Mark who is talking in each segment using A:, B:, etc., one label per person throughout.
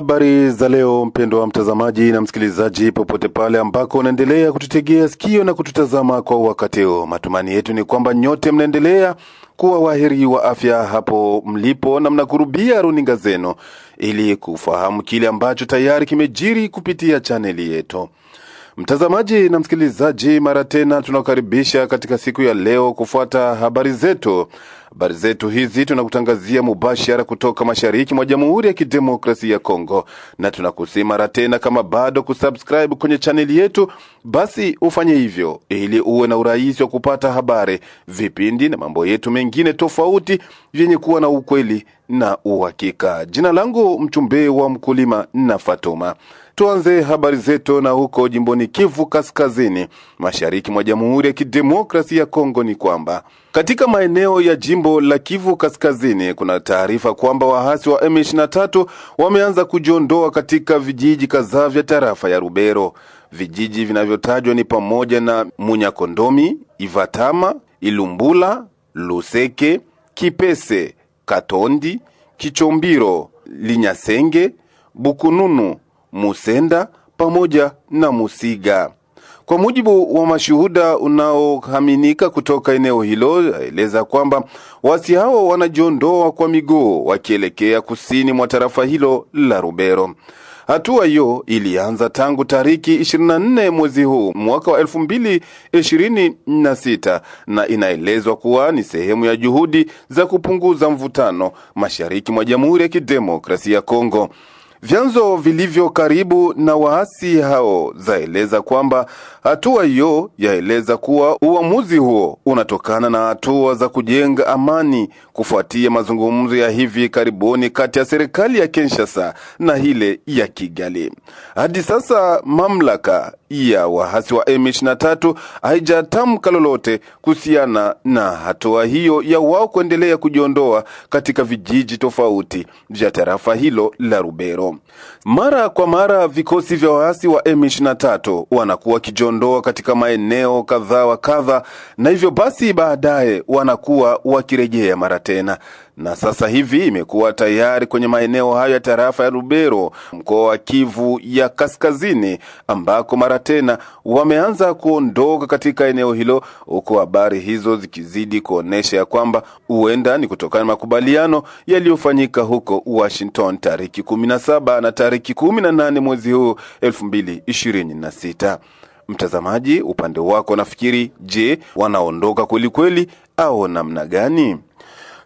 A: Habari za leo mpendwa wa mtazamaji na msikilizaji popote pale ambako unaendelea kututegea sikio na kututazama kwa wakati huu. Matumani yetu ni kwamba nyote mnaendelea kuwa waheri wa afya hapo mlipo na mnakurubia runinga zenu ili kufahamu kile ambacho tayari kimejiri kupitia chaneli yetu. Mtazamaji na msikilizaji, mara tena tunakaribisha katika siku ya leo kufuata habari zetu. Habari zetu hizi tunakutangazia mubashara kutoka mashariki mwa Jamhuri ya Kidemokrasia ya Kongo, na tunakusii mara tena kama bado kusubscribe kwenye chaneli yetu, basi ufanye hivyo ili uwe na urahisi wa kupata habari, vipindi na mambo yetu mengine tofauti vyenye kuwa na ukweli na uhakika. Jina langu mchumbe wa mkulima na Fatuma. Tuanze habari zetu na huko jimboni Kivu Kaskazini, mashariki mwa Jamhuri ya Kidemokrasia ya Kongo ni kwamba katika maeneo ya jimbo la Kivu Kaskazini kuna taarifa kwamba waasi wa M23 wameanza kujiondoa katika vijiji kadhaa vya tarafa ya Rubero. Vijiji vinavyotajwa ni pamoja na Munyakondomi, Ivatama, Ilumbula, Luseke, Kipese, Katondi, Kichombiro, Linyasenge, Bukununu, Musenda pamoja na Musiga. Kwa mujibu wa mashuhuda unaohaminika kutoka eneo hilo, eleza kwamba wasi hao wanajiondoa kwa miguu wakielekea kusini mwa tarafa hilo la Rubero. Hatua hiyo ilianza tangu tariki 24 mwezi huu mwaka wa 2026 na inaelezwa kuwa ni sehemu ya juhudi za kupunguza mvutano mashariki mwa Jamhuri ya Kidemokrasia ya Kongo. Vyanzo vilivyo karibu na waasi hao zaeleza kwamba hatua hiyo yaeleza kuwa uamuzi huo unatokana na hatua za kujenga amani kufuatia mazungumzo ya hivi karibuni kati ya serikali ya Kinshasa na ile ya Kigali. Hadi sasa mamlaka ya waasi wa M23 haijatamka lolote kuhusiana na hatua hiyo ya wao kuendelea kujiondoa katika vijiji tofauti vya tarafa hilo la Rubero. Mara kwa mara vikosi vya waasi wa M23 wanakuwa kijiondoa katika maeneo kadhaa wa kadha, na hivyo basi baadaye wanakuwa wakirejea mara tena. Na sasa hivi imekuwa tayari kwenye maeneo hayo ya tarafa ya Rubero, mkoa wa Kivu ya Kaskazini, ambako mara tena wameanza kuondoka katika eneo hilo, huko habari hizo zikizidi kuonesha ya kwamba huenda ni kutokana na makubaliano yaliyofanyika huko Washington tariki 17 na tariki 18 mwezi huu 2026. Mtazamaji, upande wako nafikiri, je, wanaondoka kweli kweli au namna gani?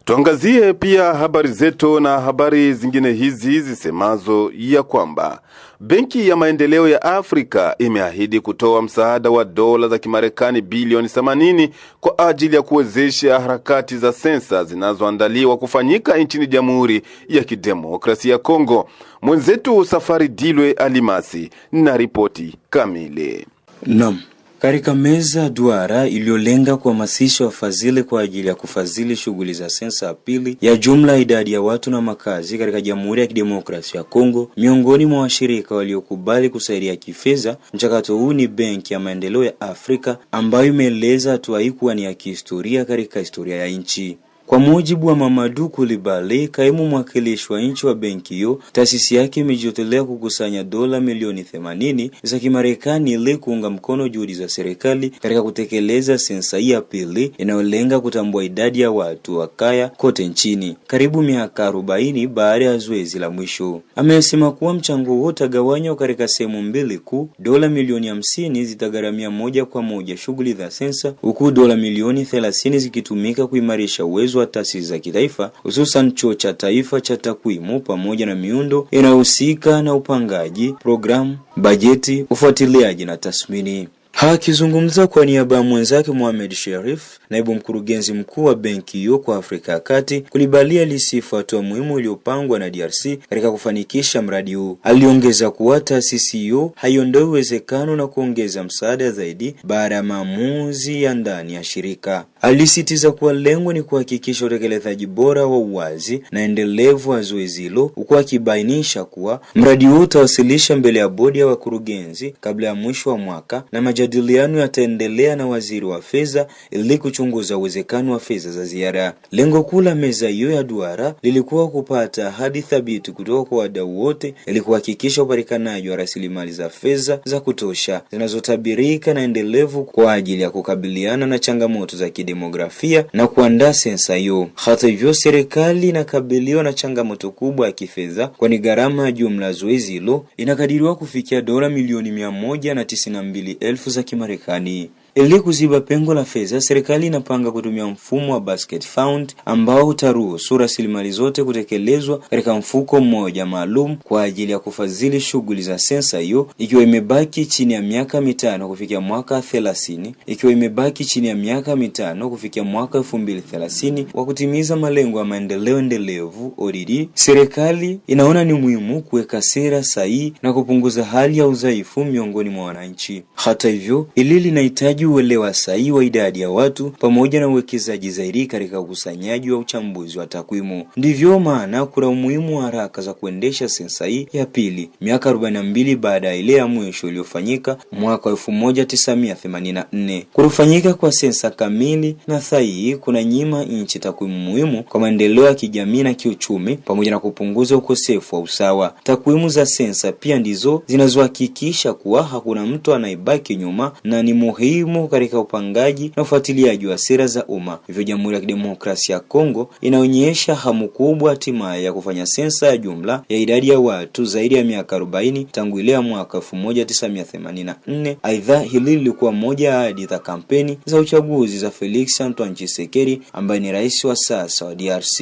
A: Tuangazie pia habari zetu na habari zingine hizi zisemazo ya kwamba Benki ya Maendeleo ya Afrika imeahidi kutoa msaada wa dola za Kimarekani bilioni 80 kwa ajili ya kuwezesha harakati za sensa zinazoandaliwa kufanyika nchini Jamhuri ya Kidemokrasia ya Kongo. Mwenzetu Safari Dilwe Alimasi na ripoti kamili.
B: Naam. Katika meza duara iliyolenga kuhamasisha wafadhili kwa ajili ya kufadhili shughuli za sensa ya pili ya jumla idadi ya watu na makazi katika Jamhuri ya Kidemokrasia ya Kongo, miongoni mwa washirika waliokubali kusaidia kifedha mchakato huu ni Benki ya Maendeleo ya Afrika, ambayo imeeleza hatua hii kuwa ni ya kihistoria katika historia ya nchi. Kwa mujibu wa Mamadou Coulibaly, kaimu mwakilishi wa nchi wa benki hiyo, taasisi yake imejitolea kukusanya dola milioni 80 za Kimarekani ili kuunga mkono juhudi za serikali katika kutekeleza sensa ya pili inayolenga kutambua idadi ya watu wa kaya kote nchini, karibu miaka 40 baada ya zoezi la mwisho. Amesema kuwa mchango huo utagawanywa katika sehemu mbili kuu. Dola milioni 50 zitagharamia moja kwa moja shughuli za sensa, huku dola milioni 30 zikitumika kuimarisha uwezo wa taasisi za kitaifa, hususan chuo cha taifa cha takwimu pamoja na miundo inayohusika na upangaji, programu, bajeti, ufuatiliaji na tathmini. Akizungumza kwa niaba ya mwenzake Mohamed Sherif, naibu mkurugenzi mkuu wa benki hiyo kwa Afrika ya Kati, Coulibaly alisifu hatua muhimu iliyopangwa na DRC katika kufanikisha mradi huu. Aliongeza kuwa taasisi hiyo haiondoi uwezekano na kuongeza msaada zaidi baada ya maamuzi ya ndani ya shirika. Alisitiza kuwa lengo ni kuhakikisha utekelezaji bora wa uwazi na endelevu wa zoezi hilo, huku akibainisha kuwa mradi huu utawasilisha mbele ya bodi ya wakurugenzi kabla ya mwisho wa mwaka na majadiliano yataendelea na waziri wa fedha ili kuchunguza uwezekano wa fedha za ziada. Lengo kuu la meza hiyo ya duara lilikuwa kupata ahadi thabiti kutoka kwa wadau wote ili kuhakikisha upatikanaji wa rasilimali za fedha za kutosha zinazotabirika na endelevu kwa ajili ya kukabiliana na changamoto za kidemografia na kuandaa sensa hiyo. Hata hivyo, serikali inakabiliwa na changamoto kubwa ya kifedha, kwani gharama ya jumla zoezi hilo inakadiriwa kufikia dola milioni 192,000 za Kimarekani. Ili kuziba pengo la fedha, serikali inapanga kutumia mfumo wa basket fund ambao utaruhusu rasilimali zote kutekelezwa katika mfuko mmoja maalum kwa ajili ya kufadhili shughuli za sensa hiyo, ikiwa imebaki chini ya miaka 5 kufikia mwaka 30, ikiwa imebaki chini ya miaka 5 kufikia mwaka 2030 wa kutimiza malengo ya maendeleo endelevu ODD. Serikali inaona ni muhimu kuweka sera sahihi na kupunguza hali ya udhaifu miongoni mwa wananchi. Hata hivyo, hili linahitaji uelewa sahihi wa idadi ya watu pamoja na uwekezaji zaidi katika ukusanyaji wa uchambuzi wa takwimu. Ndivyo maana kuna umuhimu wa haraka za kuendesha sensa hii ya pili, miaka 42 baada ya ile ya mwisho iliyofanyika mwaka 1984. Kufanyika kwa sensa kamili na sahihi kuna nyima nchi takwimu muhimu kwa maendeleo ya kijamii na kiuchumi pamoja na kupunguza ukosefu wa usawa. Takwimu za sensa pia ndizo zinazohakikisha kuwa hakuna mtu anayebaki nyuma na ni muhimu katika upangaji na ufuatiliaji wa sera za umma. Hivyo Jamhuri ya Kidemokrasia ya Kongo inaonyesha hamu kubwa hatimaye ya kufanya sensa ya jumla ya idadi ya watu zaidi ya miaka 40 tangu ile ya mwaka 1984. Aidha, hili lilikuwa moja ya ahadi za kampeni za uchaguzi za Felix Antoine Tshisekedi ambaye ni rais wa sasa wa DRC.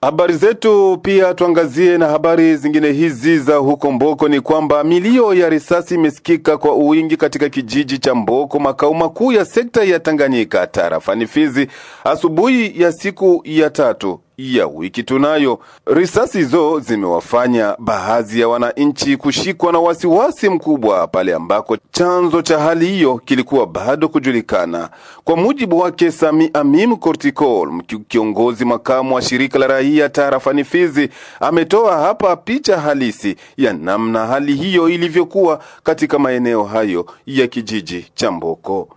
A: Habari zetu pia tuangazie na habari zingine hizi za huko Mboko. Ni kwamba milio ya risasi imesikika kwa uwingi katika kijiji cha Mboko, makao makuu ya sekta ya Tanganyika, tarafani Fizi, asubuhi ya siku ya 3 ya wiki tunayo. Risasi hizo zimewafanya baadhi ya wananchi kushikwa na wasiwasi mkubwa pale ambako chanzo cha hali hiyo kilikuwa bado kujulikana. Kwa mujibu wake Sami Amim Kortikol, kiongozi makamu wa shirika la raia tarafani Fizi, ametoa hapa picha halisi ya namna hali hiyo ilivyokuwa katika maeneo hayo ya kijiji cha Mboko.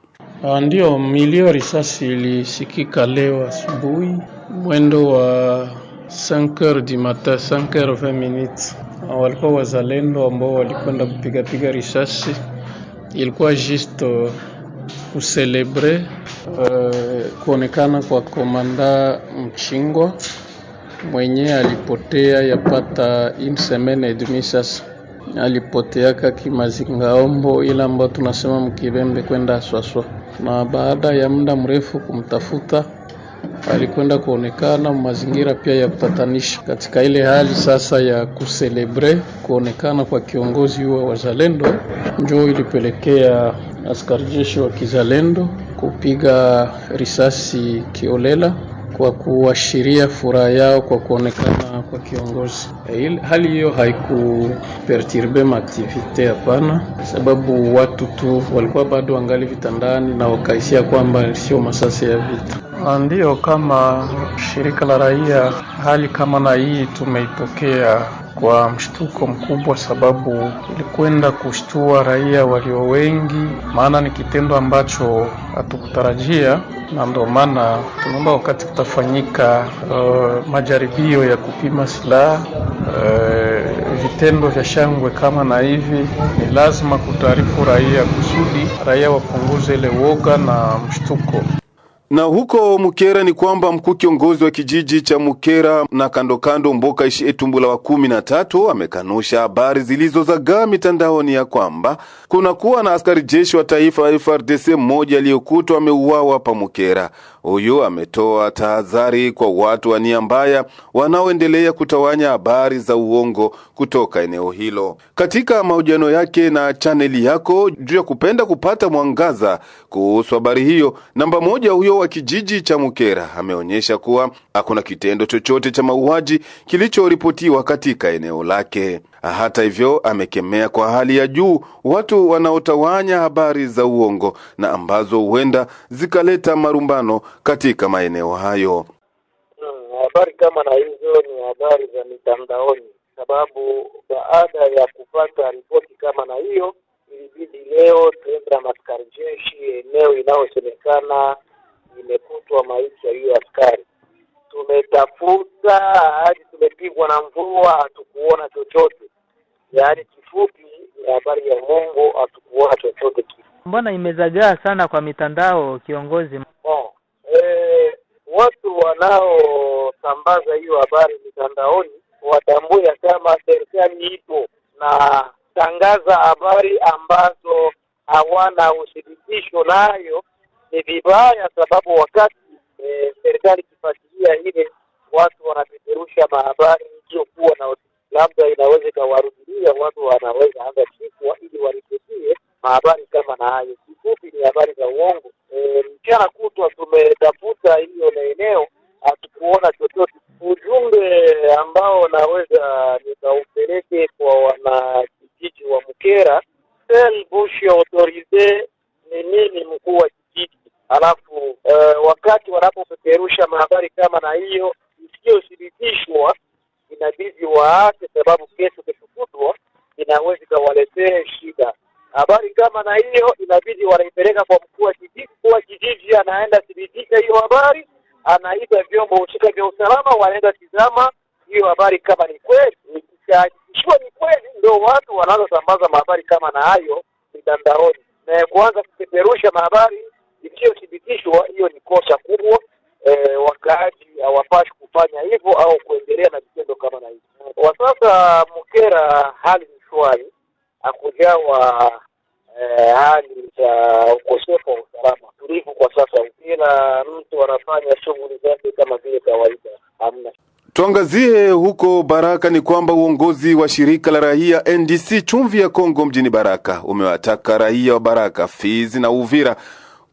C: Ndio, milio risasi ilisikika leo asubuhi mwendo wa 5h du matin, 5h20 minutes. Walikuwa wazalendo ambao walikwenda kupiga risasi. Ilikuwa just kucelebre kuonekana kwa komanda Mchingwa mwenye alipotea yapata 1 semaine et demie sasa. Alipoteaka Kimazingaombo, ila ambao tunasema Mkibembe kwenda Swaswa, na baada ya muda mrefu kumtafuta alikwenda kuonekana mazingira pia ya kutatanisha. Katika ile hali sasa ya kuselebre kuonekana kwa kiongozi wa wazalendo, njoo ilipelekea askari jeshi wa kizalendo kupiga risasi kiolela kwa kuashiria furaha yao kwa kuonekana kwa kiongozi. Hali hiyo haikuperturbe maaktivite, hapana, sababu watu tu walikuwa bado angali vitandani na wakaisia kwamba sio masasi ya vita. Ndio, kama shirika la raia, hali kama na hii tumeipokea kwa mshtuko mkubwa, sababu ilikwenda kushtua raia walio wengi, maana ni kitendo ambacho hatukutarajia, na ndio maana tunaomba wakati kutafanyika majaribio ya kupima silaha, vitendo vya shangwe kama na hivi, ni lazima kutaarifu raia kusudi raia wapunguze ile woga na mshtuko.
A: Na huko Mukera ni kwamba mkuu kiongozi wa kijiji cha Mukera na kando Mboka Etumbula wa 13 amekanusha habari zilizozagaa mitandaoni ya kwamba kuna kuwa na askari jeshi wa taifa FARDC mmoja aliyekutwa ameuawa hapa Mukera. Huyu ametoa tahadhari kwa watu wa nia mbaya wanaoendelea kutawanya habari za uongo kutoka eneo hilo. Katika mahojiano yake na chaneli yako juu ya kupenda kupata mwangaza kuhusu habari hiyo, namba 1 huyo wa kijiji cha Mukera ameonyesha kuwa hakuna kitendo chochote cha mauaji kilichoripotiwa katika eneo lake. Hata hivyo, amekemea kwa hali ya juu watu wanaotawanya habari za uongo na ambazo huenda zikaleta marumbano katika maeneo hayo.
D: Habari kama na hizo ni habari za mitandaoni, sababu baada ya kupata ripoti kama na hiyo ilibidi leo tuende na maskari jeshi eneo inayosemekana imekutwa maiti ya hiyo askari. Tumetafuta hadi tumepigwa na mvua, hatukuona chochote. Yaani kifupi ni habari ya Mungu, hatukuona chochote.
E: Mbona imezagaa sana kwa mitandao kiongozi?
D: Watu wanaosambaza hiyo habari mitandaoni watambue kama serikali ipo na tangaza habari ambazo hawana uthibitisho nayo ni vibaya, sababu wakati serikali kifuatilia ile watu wanapeperusha habari sio kuwa na labda inaweza kawarudia, watu wanaweza anza kifua ili waripotie habari kama na hayo. Kifupi ni habari za uongo. Mchana kutwa tumetafuta hiyo eneo, hatukuona chochote. Ujumbe ambao naweza nikaupeleke kwa wanakijiji wa Mukera, tel bushi autorite ni nini mkuu wa kijiji, alafu wakati wanapopeperusha habari kama na hiyo isiyothibitishwa inabidi waache, sababu kesho kutwa inaweza kawaletea shida. Habari kama na hiyo inabidi wanaipeleka kwa mkuu wa kijiji. Mkuu wa kijiji anaenda thibitisha hiyo habari, anaita vyombo husika vya usalama, wanaenda tizama hiyo habari kama ni kweli. Ikishahakikishwa ni kweli, ndio watu wanazosambaza habari kama na hayo mitandaoni. Na kuanza kupeperusha habari isiyothibitishwa, hiyo ni kosa kubwa. Wakaaji hawapashi kufanya hivyo au kuendelea na vitendo kama na hivyo. Kwa sasa Mukera hali ni shwari, hakujawa hali za ukosefu wa usalama, tulivu kwa sasa. Kila mtu anafanya shughuli zake kama vile kawaida, hamna.
A: Tuangazie huko Baraka. Ni kwamba uongozi wa shirika la raia NDC Chumvi ya Kongo mjini Baraka umewataka raia wa Baraka, Fizi na Uvira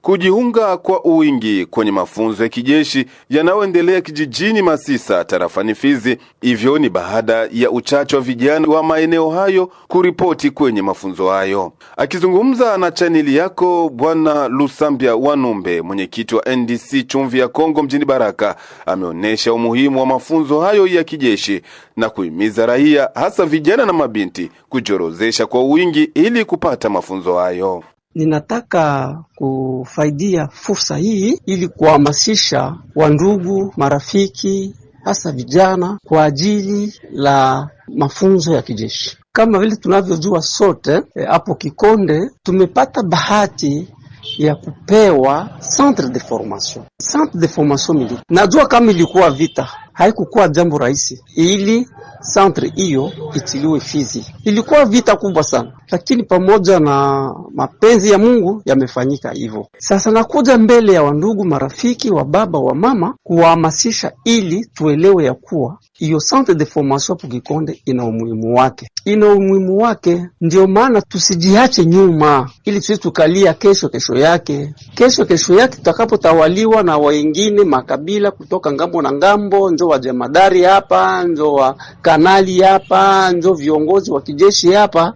A: kujiunga kwa wingi kwenye mafunzo ya kijeshi yanayoendelea kijijini Masisa tarafani Fizi. Hivyo ni baada ya uchache wa vijana wa maeneo hayo kuripoti kwenye mafunzo hayo. Akizungumza na chaneli yako, Bwana Lusambia Wanumbe, mwenyekiti wa NDC Chumvi ya Kongo mjini Baraka, ameonesha umuhimu wa mafunzo hayo ya kijeshi na kuhimiza raia, hasa vijana na mabinti, kujorozesha kwa wingi ili kupata mafunzo hayo.
F: Ninataka kufaidia fursa hii ili kuhamasisha wandugu, marafiki, hasa vijana kwa ajili la mafunzo ya kijeshi. Kama vile tunavyojua sote, hapo Kikonde tumepata bahati ya kupewa centre de formation. Centre de formation militaire. Najua kama ilikuwa vita, haikukuwa jambo rahisi ili centre hiyo itiliwe Fizi. Ilikuwa vita kubwa sana, lakini pamoja na mapenzi ya Mungu yamefanyika hivyo. Sasa nakuja mbele ya wandugu, marafiki, wa baba, wa mama, kuhamasisha ili tuelewe ya kuwa hiyo centre de formation pour Kikonde ina umuhimu wake. Ina umuhimu wake, ndio maana tusijiache nyuma ili sisi tukalia kesho yake tutakapotawaliwa na wengine makabila kutoka ngambo na ngambo, ndio wa jemadari hapa, ndio wa kanali hapa, ndio viongozi wa kijeshi hapa.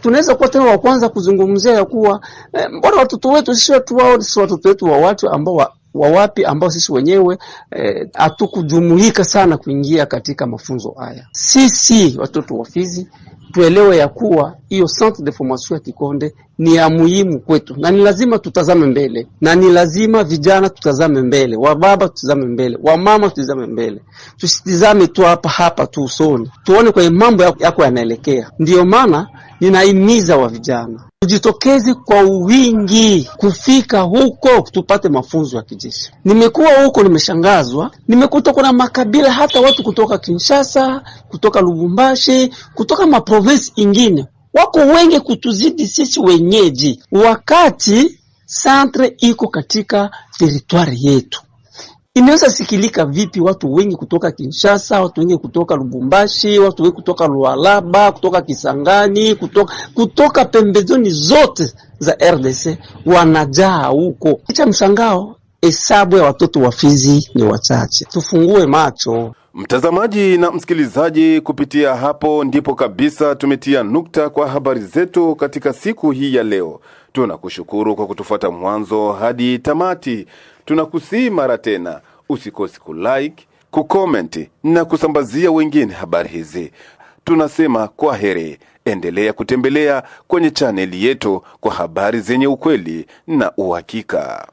F: Tunaweza kuwa tena wa kwanza kuzungumzia ya kuwa mbona watoto wetu sisi watu wao, sisi watoto wetu wa watu ambao wapi ambao sisi wenyewe hatukujumuika sana kuingia katika mafunzo haya. Sisi watoto wa Fizi tuelewe ya kuwa hiyo centre de formation ya Kikonde ni ya muhimu kwetu, na ni lazima tutazame mbele, na ni lazima vijana tutazame mbele, wa baba tutazame mbele, wa mama tutazame mbele. Tusitizame tu hapa tu usoni, tuone kwa mambo yako yanaelekea. Ndiyo maana ninahimiza wa vijana tujitokeze kwa wingi kufika huko tupate mafunzo ya kijeshi. Nimekuwa huko, nimeshangazwa, nimekuta kuna makabila, hata watu kutoka Kinshasa, kutoka Lubumbashi, kutoka maprovinsi ingine, wako wengi kutuzidi sisi wenyeji, wakati centre iko katika territoire yetu. Inaweza sikilika vipi watu wengi kutoka Kinshasa, watu wengi kutoka Lubumbashi, watu wengi kutoka Lualaba, kutoka Kisangani, kutoka pembezoni zote za RDC wanajaa huko? Kicha mshangao, hesabu ya watoto wa Fizi ni wachache. Tufungue macho.
A: Mtazamaji na msikilizaji, kupitia hapo ndipo kabisa tumetia nukta kwa habari zetu katika siku hii ya leo. Tunakushukuru kwa kutufuata mwanzo hadi tamati. Tunakusihi mara tena usikose kulike, kucomment na kusambazia wengine habari hizi. tunasema kwa heri. Endelea kutembelea kwenye chaneli yetu kwa habari zenye ukweli na uhakika.